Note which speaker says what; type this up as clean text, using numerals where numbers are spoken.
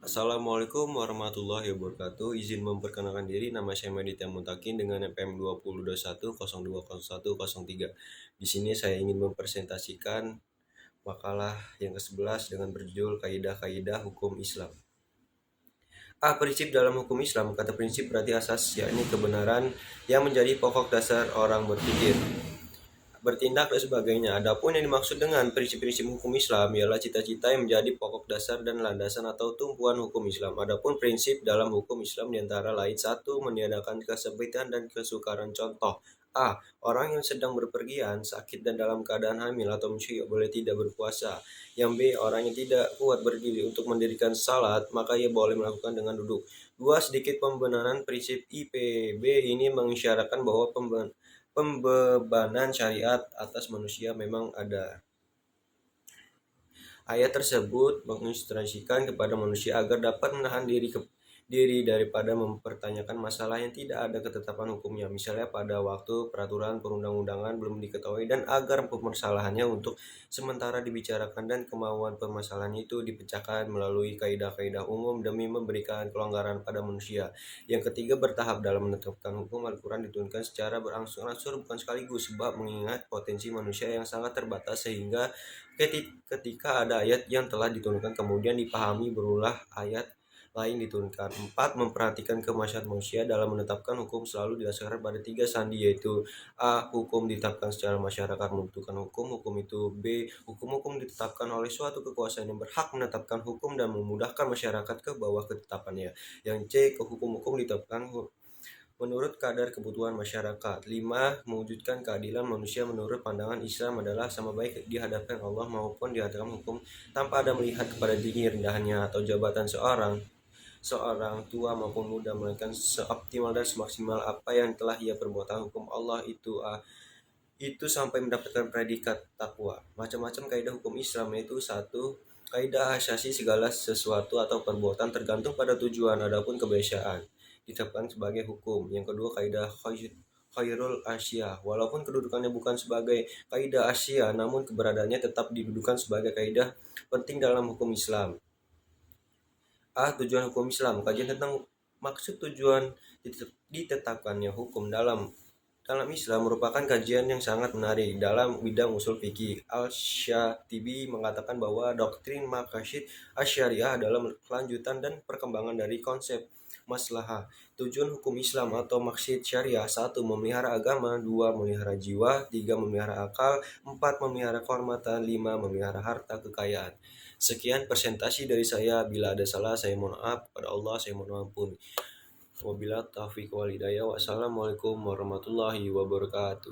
Speaker 1: Assalamualaikum warahmatullahi wabarakatuh. Izin memperkenalkan diri, nama saya Maditya Mutakin dengan NPM 2021 020103. Di sini saya ingin mempresentasikan makalah yang ke-11 dengan berjudul Kaidah-kaidah Hukum Islam. Prinsip dalam hukum Islam. Kata prinsip berarti asas, yakni kebenaran yang menjadi pokok dasar orang berpikir, bertindak dan sebagainya. Adapun yang dimaksud dengan prinsip-prinsip hukum Islam ialah cita-cita yang menjadi pokok dasar dan landasan atau tumpuan hukum Islam. Adapun prinsip dalam hukum Islam diantara lain: satu, meniadakan kesempitan dan kesukaran. Contoh: Orang yang sedang berpergian, sakit dan dalam keadaan hamil atau menyusui boleh tidak berpuasa. Yang B, orang yang tidak kuat berdiri untuk mendirikan salat, maka ia boleh melakukan dengan duduk. Dua, sedikit pembenaran prinsip IPB ini mengisyaratkan bahwa pembebanan syariat atas manusia memang ada. Ayat tersebut menginstruksikan kepada manusia agar dapat menahan diri daripada mempertanyakan masalah yang tidak ada ketetapan hukumnya, misalnya pada waktu peraturan perundang-undangan belum diketahui, dan agar permasalahannya untuk sementara dibicarakan dan kemauan permasalahan itu dipecahkan melalui kaidah-kaidah umum demi memberikan kelonggaran pada manusia. Yang ketiga, bertahap dalam menetapkan hukum. Al-Quran diturunkan secara berangsur-angsur bukan sekaligus, sebab mengingat potensi manusia yang sangat terbatas, sehingga ketika ada ayat yang telah diturunkan kemudian dipahami berulah ayat lain diturunkan. 4. Memperhatikan kemaslahatan manusia dalam menetapkan hukum selalu didasarkan pada 3 sandi, yaitu hukum ditetapkan secara masyarakat membutuhkan hukum. Hukum itu B. Hukum-hukum ditetapkan oleh suatu kekuasaan yang berhak menetapkan hukum dan memudahkan masyarakat ke bawah ketetapannya. Yang C. Hukum-hukum ditetapkan menurut kadar kebutuhan masyarakat. 5. Mewujudkan keadilan manusia menurut pandangan Islam adalah sama baik di hadapan Allah maupun di hadapan hukum, tanpa ada melihat kepada tinggi rendahnya atau jabatan seorang tua maupun muda, melainkan seoptimal dan semaksimal apa yang telah ia perbuat. Hukum Allah itu sampai mendapatkan predikat takwa. Macam-macam kaidah hukum Islam, yaitu satu, kaidah asasi segala sesuatu atau perbuatan tergantung pada tujuan, adapun kebiasaan ditetapkan sebagai hukum. Yang kedua, kaidah khairul asya, walaupun kedudukannya bukan sebagai kaidah asya, namun keberadaannya tetap didudukan sebagai kaidah penting dalam hukum Islam. Tujuan hukum Islam. Kajian tentang maksud tujuan ditetapkannya hukum dalam Islam merupakan kajian yang sangat menarik dalam bidang usul fikih. Al-Syatibi mengatakan bahwa doktrin maqasid asy-syariah adalah kelanjutan dan perkembangan dari konsep maslahah. Tujuan hukum Islam atau maksud syariah: 1. Memelihara agama. 2. Memelihara jiwa. 3. Memelihara akal. 4. Memelihara kehormatan. 5. Memelihara harta kekayaan. Sekian presentasi dari saya. Bila ada salah, saya mohon maaf. Kepada Allah saya mohon ampun. Wabillahi taufiq wal hidayah. Wassalamualaikum warahmatullahi wabarakatuh.